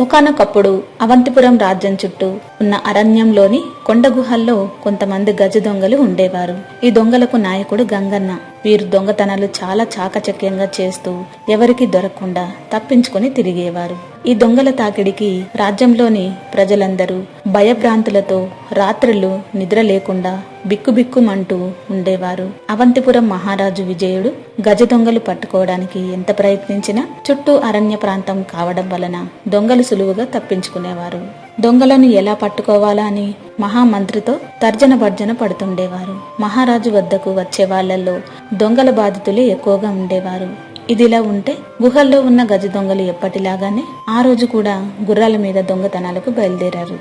ఒకానొకప్పుడు అవంతిపురం రాజ్యం చుట్టూ ఉన్న అరణ్యంలోని కొండ గుహల్లో కొంతమంది గజ దొంగలు ఉండేవారు. ఈ దొంగలకు నాయకుడు గంగన్న. వీరు దొంగతనాలు చాలా చాకచక్యంగా చేస్తూ ఎవరికి దొరకకుండా తప్పించుకుని తిరిగేవారు. ఈ దొంగల తాకిడికి రాజ్యంలోని ప్రజలందరూ భయభ్రాంతులతో రాత్రులు నిద్ర లేకుండా బిక్కుబిక్కుమంటూ ఉండేవారు. అవంతిపురం మహారాజు విజయుడు గజ దొంగలు పట్టుకోవడానికి ఎంత ప్రయత్నించినా చుట్టూ అరణ్య ప్రాంతం కావడం వలన దొంగలు సులువుగా తప్పించుకునేవారు. దొంగలను ఎలా పట్టుకోవాలా అని మహామంత్రితో తర్జన భర్జన పడుతుండేవారు. మహారాజు వద్దకు వచ్చే వాళ్లలో దొంగల బాధితులే ఎక్కువగా ఉండేవారు. ఇదిలా ఉంటే గుహల్లో ఉన్న గజ దొంగలు ఎప్పటిలాగానే ఆ రోజు కూడా గుర్రాల మీద దొంగతనాలకు బయలుదేరారు.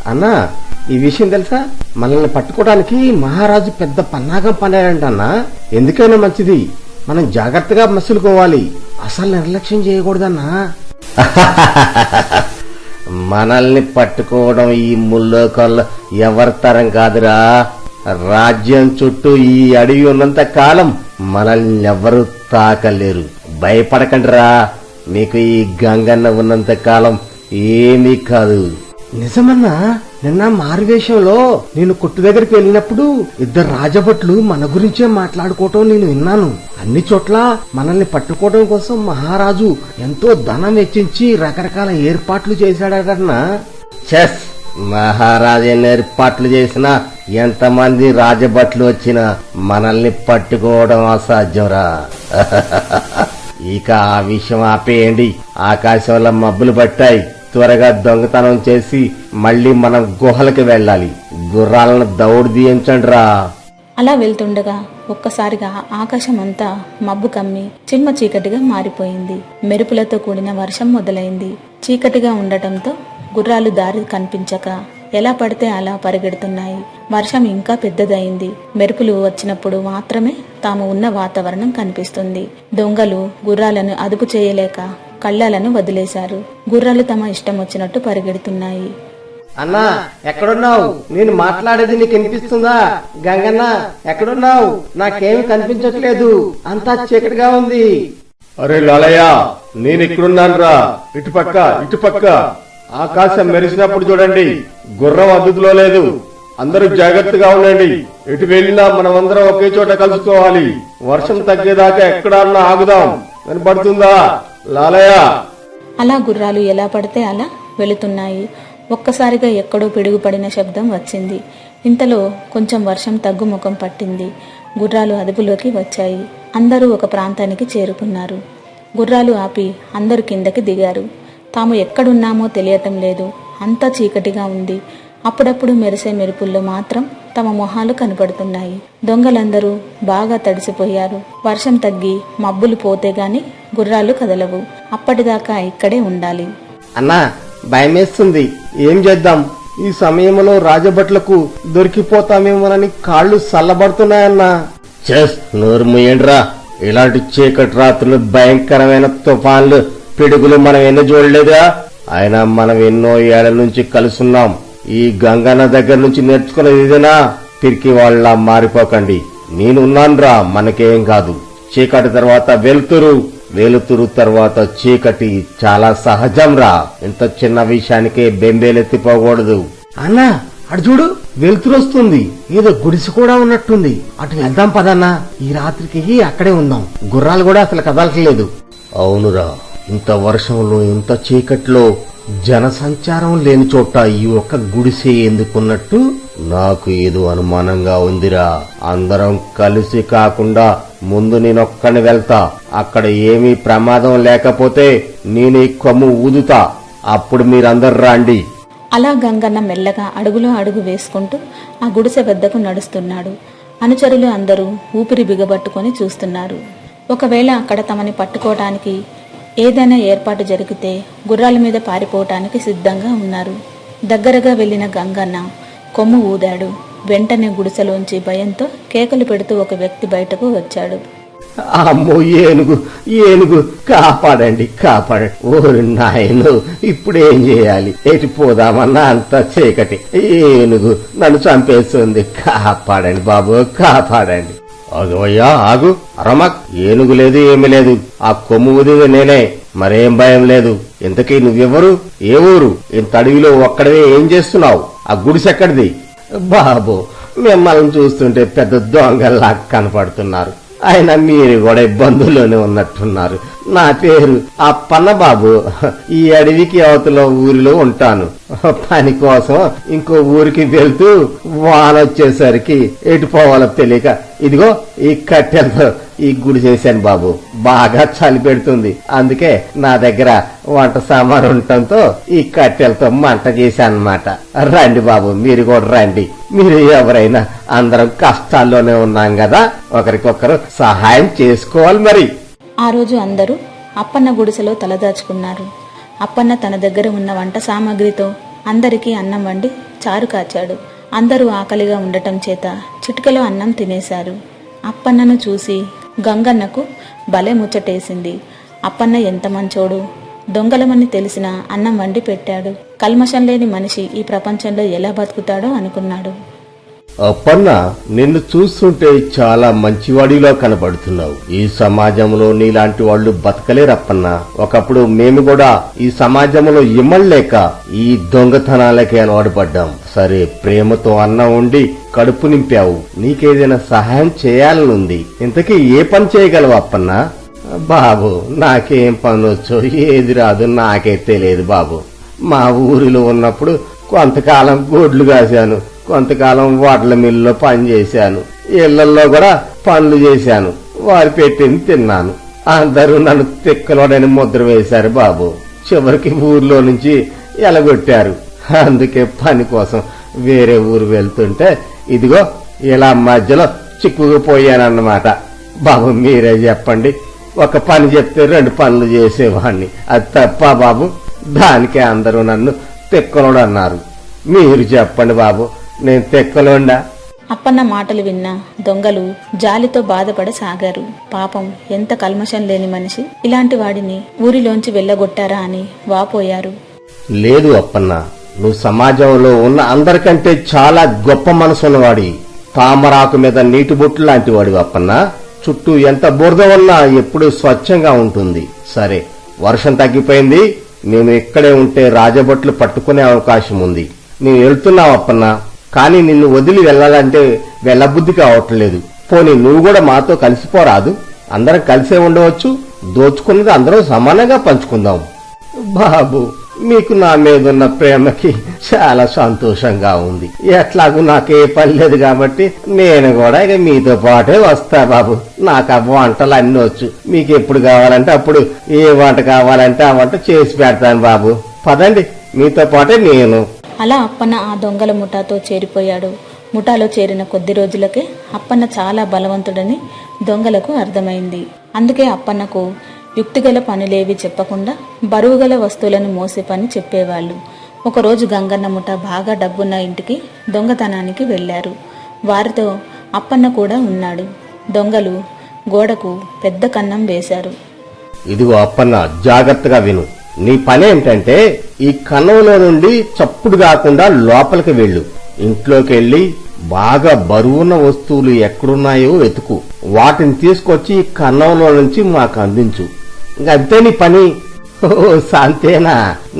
అన్నా, ఈ విషయం తెలుసా? మనల్ని పట్టుకోవడానికి మహారాజు పెద్ద పన్నాగం పన్నాడంటన్నా. ఎందుకైనా మంచిది మనం జాగ్రత్తగా మసులుకోవాలి. అసలు నిర్లక్ష్యం చేయకూడదన్నా. మనల్ని పట్టుకోవడం ఈ ముల్లోకల్లో ఎవరి తరం కాదురా. రాజ్యం చుట్టూ ఈ అడవి ఉన్నంత కాలం మనల్ని ఎవరూ తాకలేరు. భయపడకండిరా. మీకు ఈ గంగన్న ఉన్నంత కాలం ఏమీ కాదు. నిజమన్నా, నిన్న మారువేషంలో నేను కొట్టు దగ్గరికి వెళ్ళినప్పుడు ఇద్దరు రాజభట్లు మన గురించే మాట్లాడుకోవటం నేను విన్నాను. అన్ని చోట్ల మనల్ని పట్టుకోవడం కోసం మహారాజు ఎంతో ధనం వెచ్చించి రకరకాల ఏర్పాట్లు చేశాడన్నా. చెస్ మహారాజు ఎన్ని ఏర్పాట్లు చేసినా ఎంతమంది రాజభట్లు వచ్చినా మనల్ని పట్టుకోవడం అసాధ్యంరా. ఇక ఆ విషయం ఆపేయండి. ఆకాశంలో మబ్బులు పట్టాయి. త్వరగా దొంగతనం చేసి మళ్లీ మనం గుహలకు వెళ్ళాలి. గుర్రాలను దౌడు తీయించండిరా. అలా వెళ్తుండగా ఒక్కసారిగా ఆకాశం అంతా మబ్బు కమ్మి చిమ్మ చీకటిగా మారిపోయింది. మెరుపులతో కూడిన వర్షం మొదలైంది. చీకటిగా ఉండటంతో గుర్రాలు దారి కనిపించక ఎలా పడితే అలా పరిగెడుతున్నాయి. వర్షం ఇంకా పెద్దదైంది. మెరుపులు వచ్చినప్పుడు మాత్రమే తాము ఉన్న వాతావరణం కనిపిస్తుంది. దొంగలు గుర్రాలను అదుపు చేయలేక కళ్ళలను వదిలేశారు. గుర్రాలు తమ ఇష్టం వచ్చినట్టు పరిగెడుతున్నాయి. అన్నా, ఎక్కడున్నావు? నేను మాట్లాడేది నీకు వినిపిస్తుందా? గంగన్న, ఎక్కడున్నావు? నాకేమి కనిపించట్లేదు. అంతా చీకటిగా ఉంది. అరే లాలయ్య, నేను ఇక్కడున్నాను రా. ఇటుపక్క ఇటుపక్క. ఆకాశం మెరిసినప్పుడు చూడండి. గుర్రం అద్దులో లేదు. అందరూ జాగ్రత్తగా ఉండండి. ఎటు వెళ్ళినా మనమందరం ఒకే చోట కలుసుకోవాలి. వర్షం తగ్గేదాకా ఎక్కడన్నా ఆగుదాం. వినపడుతుందా లాలయ్య? అలా గుర్రాలు ఎలా పడితే అలా వెళుతున్నాయి. ఒక్కసారిగా ఎక్కడో పిడుగుపడిన శబ్దం వచ్చింది. ఇంతలో కొంచెం వర్షం తగ్గుముఖం పట్టింది. గుర్రాలు అదుపులోకి వచ్చాయి. అందరూ ఒక ప్రాంతానికి చేరుకున్నారు. గుర్రాలు ఆపి అందరూ కిందకి దిగారు. తాము ఎక్కడున్నామో తెలియటం లేదు. అంతా చీకటిగా ఉంది. అప్పుడప్పుడు మెరిసే మెరుపుల్లో మాత్రం తమ మొహాలు కనపడుతున్నాయి. దొంగలందరూ బాగా తడిసిపోయారు. వర్షం తగ్గి మబ్బులు పోతే గాని గుర్రాలు కదలవు. అప్పటిదాకా ఇక్కడే ఉండాలి. అన్నా, భయమేస్తుంది. ఏం చేద్దాం? ఈ సమయంలో రాజభట్లకు దొరికిపోతామేమోనని కాళ్లు సల్లబడుతున్నాయన్నా. చెస్ నోరు మూయండిరా. ఇలాంటి చీకటి రాత్రులు, భయంకరమైన తుఫాన్లు, పిడుగులు మనం ఎన్నో చూడలేదా? అయినా మనం ఎన్నో ఏళ్ల నుంచి కలుసున్నాం. ఈ గంగన్న దగ్గర నుంచి నేర్చుకున్నది ఇదేనా? పిరికి వాళ్ళ మారిపోకండి. నేనున్నాన్రా, మనకేం కాదు. చీకటి తర్వాత వెలుతురు, వెలుతురు తర్వాత చీకటి చాలా సహజంరా. ఇంత చిన్న విషయానికే బెంబేలెత్తిపోకూడదు. అన్నా, అటు చూడు, వెలుతురు వస్తుంది. ఏదో గుడిసి కూడా ఉన్నట్టుంది. అటు వెళ్దాం పదన్నా. ఈ రాత్రికి అక్కడే ఉందాం. గుర్రాలు కూడా అసలు కదలట్లేదు. అవునురా, ఇంత వర్షంలో ఇంత చీకట్లో జనసంచారం లేని చోట ఈ ఒక్క గుడిసె ఎందుకున్నట్టు నాకు ఏదో అనుమానంగా ఉందిరా. అందరం కలిసి కాకుండా ముందు నేనొక్కని వెళ్తా. అక్కడ ఏమీ ప్రమాదం లేకపోతే నేను ఈ కొమ్ము ఊదుతా. అప్పుడు మీరందరూ రాండి. అలా గంగన్న మెల్లగా అడుగులో అడుగు వేసుకుంటూ ఆ గుడిసె వద్దకు నడుస్తున్నాడు. అనుచరులు అందరూ ఊపిరి బిగబట్టుకుని చూస్తున్నారు. ఒకవేళ అక్కడ తమని పట్టుకోవటానికి ఏదైనా ఏర్పాటు జరిగితే గుర్రాల మీద పారిపోవటానికి సిద్ధంగా ఉన్నారు. దగ్గరగా వెళ్లిన గంగన్న కొమ్ము ఊదాడు. వెంటనే గుడిసెలోంచి భయంతో కేకలు పెడుతూ ఒక వ్యక్తి బయటకు వచ్చాడు. అమ్మో, ఏనుగు ఏనుగు, కాపాడండి కాపాడండి. ఓరి నాయను, ఇప్పుడేం చేయాలి? ఎటు పోదామన్నా అంత చీకటి. ఏనుగు నన్ను చంపేస్తుంది. కాపాడండి బాబు, కాపాడండి. అగవయ్యా ఆగు, అరమక్, ఏనుగు లేదు ఏమీ లేదు, ఆ కొమ్ము ఉదిది నేనే, మరేం భయం లేదు. ఇంతకీ నువ్వెవరు, ఏ ఊరు, ఇంత అడవిలో ఒక్కడవే ఏం చేస్తున్నావు, ఆ గుడిసెక్కడిది? బాబు, మిమ్మల్ని చూస్తుంటే పెద్ద దొంగల్లా కనపడుతున్నారు, ఆయన మీరు కూడా ఇబ్బందుల్లోనే ఉన్నట్టున్నారు. నా పేరు అప్పన్న బాబు, ఈ అడవికి అవతల ఊరిలో ఉంటాను. పని కోసం ఇంకో ఊరికి వెళ్తూ వాన వచ్చేసరికి ఎటు పోవాలో తెలియక ఇదిగో ఈ కట్టెలతో ఈ గుడి చేశాను బాబు. బాగా చలి పెడుతుంది, అందుకే నా దగ్గర వంట సామాను ఉండటంతో ఈ కట్టెలతో మంట చేశానమాట. రండి బాబు, మీరు కూడా రండి. మీరు ఎవరైనా అందరం కష్టాల్లోనే ఉన్నాం కదా, ఒకరికొకరు సహాయం చేసుకోవాలి మరి. ఆ రోజు అందరూ అప్పన్న గుడిసెలో తలదాచుకున్నారు. అప్పన్న తన దగ్గర ఉన్న వంట సామాగ్రితో అందరికీ అన్నం వండి చారు కాచాడు. అందరూ ఆకలిగా ఉండటం చేత చిటికెలో అన్నం తినేశారు. అప్పన్నను చూసి గంగన్నకు భలే ముచ్చటేసింది. అప్పన్న ఎంత మంచోడు, దొంగలమని తెలిసిన అన్నం వండి పెట్టాడు. కల్మషం లేని మనిషి ఈ ప్రపంచంలో ఎలా బతుకుతాడో అనుకున్నాడు. అప్పన్న, నిన్ను చూస్తుంటే చాలా మంచివాడిలా కనబడుతున్నావు. ఈ సమాజంలో నీలాంటి వాళ్ళు బతకలేరప్పన్న. ఒకప్పుడు మేము కూడా ఈ సమాజంలో ఇమ్మలేక ఈ దొంగతనాలకే అలవాటు పడ్డాం. సరే, ప్రేమతో అన్నం ఉండి కడుపు నింపావు, నీకేదైనా సహాయం చేయాలనుంది. ఇంతకీ ఏ పని చేయగలవు అప్పన్న? బాబు, నాకేం పని వచ్చో ఏది రాదు నాకే తెలియదు బాబు. మా ఊరిలో ఉన్నప్పుడు కొంతకాలం గొడ్లు కాశాను, కొంతకాలం వడ్ల మిల్లులో పని చేశాను, ఇళ్లలో కూడా పనులు చేశాను, వారు పెట్టింది తిన్నాను. అందరూ నన్ను తిక్కలోడని ముద్ర వేశారు బాబు. చివరికి ఊర్లో నుంచి ఎలగొట్టారు. అందుకే పని కోసం వేరే ఊరు వెళ్తుంటే ఇదిగో ఇలా మధ్యలో చిక్కుకుపోయానన్నమాట. బాబు, మీరే చెప్పండి, ఒక పని చెప్తే 2 పనులు చేసేవాణ్ణి, అది తప్ప బాబు? దానికే అందరూ నన్ను తిక్కలోడు అన్నారు. మీరు చెప్పండి బాబు, నేను తిక్కలోండా? అప్పన్న మాటలు విన్న దొంగలు జాలితో బాధపడసాగారు. పాపం, ఎంత కల్మషం లేని మనిషి, ఇలాంటి వాడిని ఊరిలోంచి వెళ్ళగొట్టారా అని వాపోయారు. లేదు అప్పన్న, నువ్వు సమాజంలో ఉన్న అందరికంటే చాలా గొప్ప మనసున్నవాడి. తామరాకు మీద నీటి బొట్టు లాంటి వాడివి అప్పన్న. చుట్టూ ఎంత బురద ఉన్నా ఎప్పుడూ స్వచ్ఛంగా ఉంటుంది. సరే, వర్షం తగ్గిపోయింది, నేను ఇక్కడే ఉంటే రాజభట్లు పట్టుకునే అవకాశం ఉంది. నేను వెళ్తున్నావు అప్పన్న, కానీ నిన్ను వదిలి వెళ్లాలంటే వెళ్ళబుద్ధి కావట్లేదు. పోనీ నువ్వు కూడా మాతో కలిసిపోరాదు? అందరం కలిసే ఉండవచ్చు, దోచుకున్నది అందరం సమానంగా పంచుకుందాం. బాబు, మీకు నా మీదున్న ప్రేమకి చాలా సంతోషంగా ఉంది. ఎట్లాగూ నాకే పని లేదు కాబట్టి నేను కూడా ఇక మీతో పాటే వస్తా బాబు. నాకు ఆ వంటలు అన్ని వచ్చు, మీకు ఎప్పుడు కావాలంటే అప్పుడు ఏ వంట కావాలంటే ఆ వంట చేసి పెడతాను బాబు. పదండి, మీతో పాటే నేను. అలా అప్పన్న ఆ దొంగల ముఠాతో చేరిపోయాడు. ముఠాలో చేరిన కొద్ది రోజులకే అప్పన్న చాలా బలవంతుడని దొంగలకు అర్థమైంది. అందుకే అప్పన్నకు యుక్తిగల పనులేవి చెప్పకుండా బరువుగల వస్తువులను మోసే పని చెప్పేవాళ్లు. ఒకరోజు గంగన్న ముఠ బాగా డబ్బున్న ఇంటికి దొంగతనానికి వెళ్లారు. వారితో అప్పన్న కూడా ఉన్నాడు. దొంగలు గోడకు పెద్ద కన్నం వేశారు. ఇదిగో అప్పన్న, జాగ్రత్తగా విను. నీ పనేంటంటే ఈ కన్నంలో నుండి చప్పుడు కాకుండా లోపలికి వెళ్ళు. ఇంట్లోకి వెళ్లి బాగా బరువున్న వస్తువులు ఎక్కడున్నాయో వెతుకు, వాటిని తీసుకొచ్చి ఈ కన్నంలో నుంచి మాకు అందించు. అంతే నీ పని. ఓ శాంతేనా,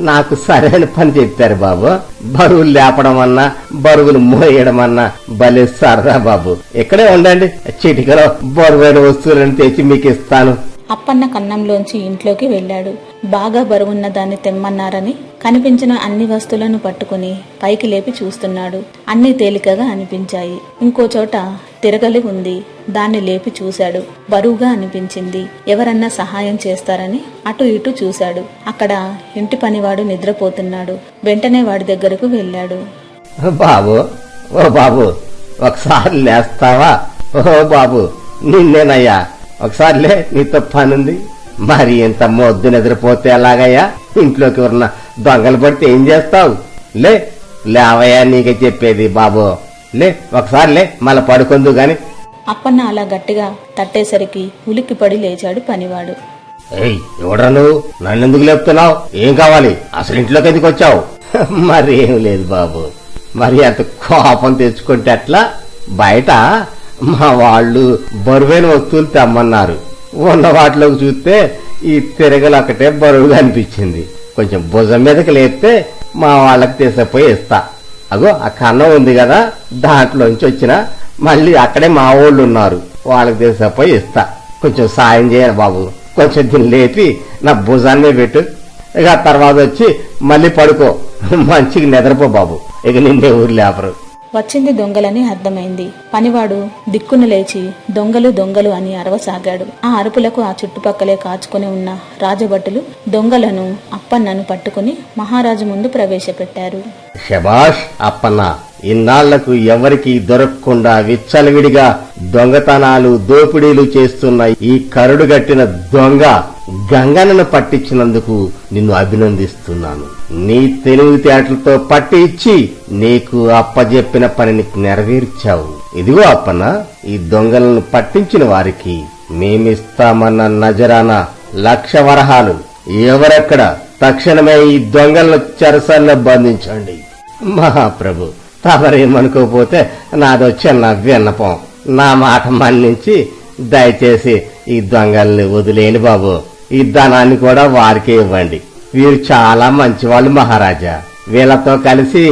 నాకు సరైన పని చెప్పారు బాబు. బరువులు లేపడం అన్నా బరువులు మోయడం అన్నా భలే సరదా బాబు. ఇక్కడే ఉండండి, చిటికలో బరువైన వస్తువులను తెచ్చి మీకు ఇస్తాను. అప్పన్న కన్నంలోంచి ఇంట్లోకి వెళ్లాడు. బాగా బరువున్న దాన్ని తెమ్మన్నారని కనిపించిన అన్ని వస్తువులను పట్టుకుని పైకి లేపి చూస్తున్నాడు. అన్ని తేలికగా అనిపించాయి. ఇంకో చోట తిరగలి ఉంది, దాన్ని లేపి చూశాడు. బరువుగా అనిపించింది. ఎవరన్నా సహాయం చేస్తారని అటు ఇటు చూశాడు. అక్కడ ఇంటి పనివాడు నిద్రపోతున్నాడు. వెంటనే వాడి దగ్గరకు వెళ్ళాడు. బాబు, ఓ బాబు, ఒకసారి లేస్తావా? ఓ బాబు, నిన్నేనయ్యా, ఒకసారి లే, నీతో పనుంది. మరి ఇంత మొద్దు నిద్రపోతే ఎలాగయ్యా? ఇంట్లోకి ఎవరన్నా దొంగలు పడితే ఏం చేస్తావు? లే, లేవయ్యా, నీకే చెప్పేది బాబు. లే, ఒకసారి లే, మళ్ళా పడుకుందు గాని. అప్పన్న అలా గట్టిగా తట్టేసరికి ఉలిక్కిపడి లేచాడు పనివాడు. ఏయ్, ఎవడ్రా నువ్వు? నన్నెందుకు లేపుతున్నావు? ఏం కావాలి? అసలు ఇంట్లోకి ఎందుకు వచ్చావు? మరేం లేదు బాబు. మరి అంత కోపం తెచ్చుకుంటే అట్లా? బయట మా వాళ్ళు బరువైన వస్తువులు తెమ్మన్నారు. ఉన్న వాటిలోకి చూస్తే ఈ తిరగలు ఒకటే బరువుగా అనిపించింది. కొంచెం భుజం మీదకి లేపితే మా వాళ్ళకి తీసుకుపోయి ఇస్తా. అగో ఆ కన్నం ఉంది కదా, దాంట్లోంచి వచ్చిన మళ్ళీ అక్కడే మా వాళ్ళు ఉన్నారు, వాళ్ళకి తీసుకుపోయి ఇస్తా. కొంచెం సాయం చేయాలి బాబు, కొంచెం దీన్ని లేపి నా భుజాన్ని పెట్టు. ఇక తర్వాత వచ్చి మళ్ళీ పడుకో, మంచిగా నిద్రపో బాబు, ఇక నిన్నే ఊరు లేపరు. వచ్చింది దొంగలని అర్థమైంది. పనివాడు దిక్కును లేచి దొంగలు దొంగలు అని అరవసాగాడు. ఆ అరుపులకు ఆ చుట్టుపక్కలే కాచుకొని ఉన్న రాజభటులు దొంగలను అప్పన్నను పట్టుకుని మహారాజు ముందు ప్రవేశపెట్టారు. శబాష్ అప్పన్న, ఇన్నాళ్లకు ఎవరికి దొరకకుండా విచ్చలవిడిగా దొంగతనాలు దోపిడీలు చేస్తున్న ఈ కరుడుగట్టిన దొంగ గంగన్నను పట్టించినందుకు నిన్ను అభినందిస్తున్నాను. నీ తెలివితేటలతో పట్టి ఇచ్చి నీకు అప్పజెప్పిన పనిని నెరవేర్చావు. ఇదిగో అప్పన్న, ఈ దొంగలను పట్టించిన వారికి మేమిస్తామన్న నజరానా 1,00,000 వరహాలు. ఎవరెక్కడ తక్షణమే ఈ దొంగలను చెరసాల్లో బంధించండి. మహాప్రభు, తమరేమనుకోపోతే నాదొచ్చిన విన్నపం, నా మాట మన్నించి దయచేసి ఈ దొంగల్ని వదిలేని బాబు. ఈ ధనాన్ని కూడా వారికే ఇవ్వండి. వీరు చాలా మంచివాళ్ళు మహారాజా. వీళ్ళతో కలిసి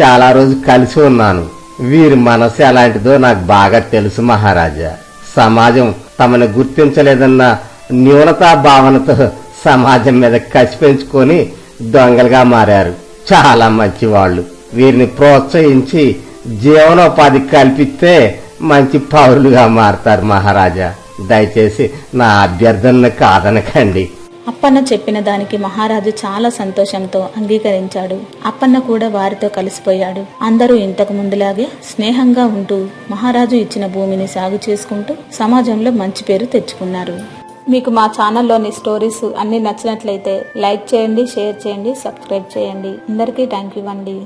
చాలా రోజు కలిసి ఉన్నాను. వీరి మనసు ఎలాంటిదో నాకు బాగా తెలుసు మహారాజా. సమాజం తమను గుర్తించలేదన్న న్యూనతా భావనతో సమాజం మీద కసి పెంచుకొని దొంగలుగా మారారు. చాలా మంచివాళ్లు. వీరిని ప్రోత్సహించి జీవనోపాధి కల్పిస్తే మంచి పౌరులుగా మారతారు మహారాజా. దయచేసి నా అభ్యర్థనను కాదనకండి. అప్పన్న చెప్పిన దానికి మహారాజు చాలా సంతోషంతో అంగీకరించాడు. అప్పన్న కూడా వారితో కలిసిపోయాడు. అందరూ ఇంతకు ముందులాగే స్నేహంగా ఉంటూ మహారాజు ఇచ్చిన భూమిని సాగు చేసుకుంటూ సమాజంలో మంచి పేరు తెచ్చుకున్నారు. మీకు మా ఛానల్లోని స్టోరీస్ అన్ని నచ్చినట్లయితే లైక్ చేయండి, షేర్ చేయండి, సబ్స్క్రైబ్ చేయండి. అందరికీ థ్యాంక్ యూ అండి.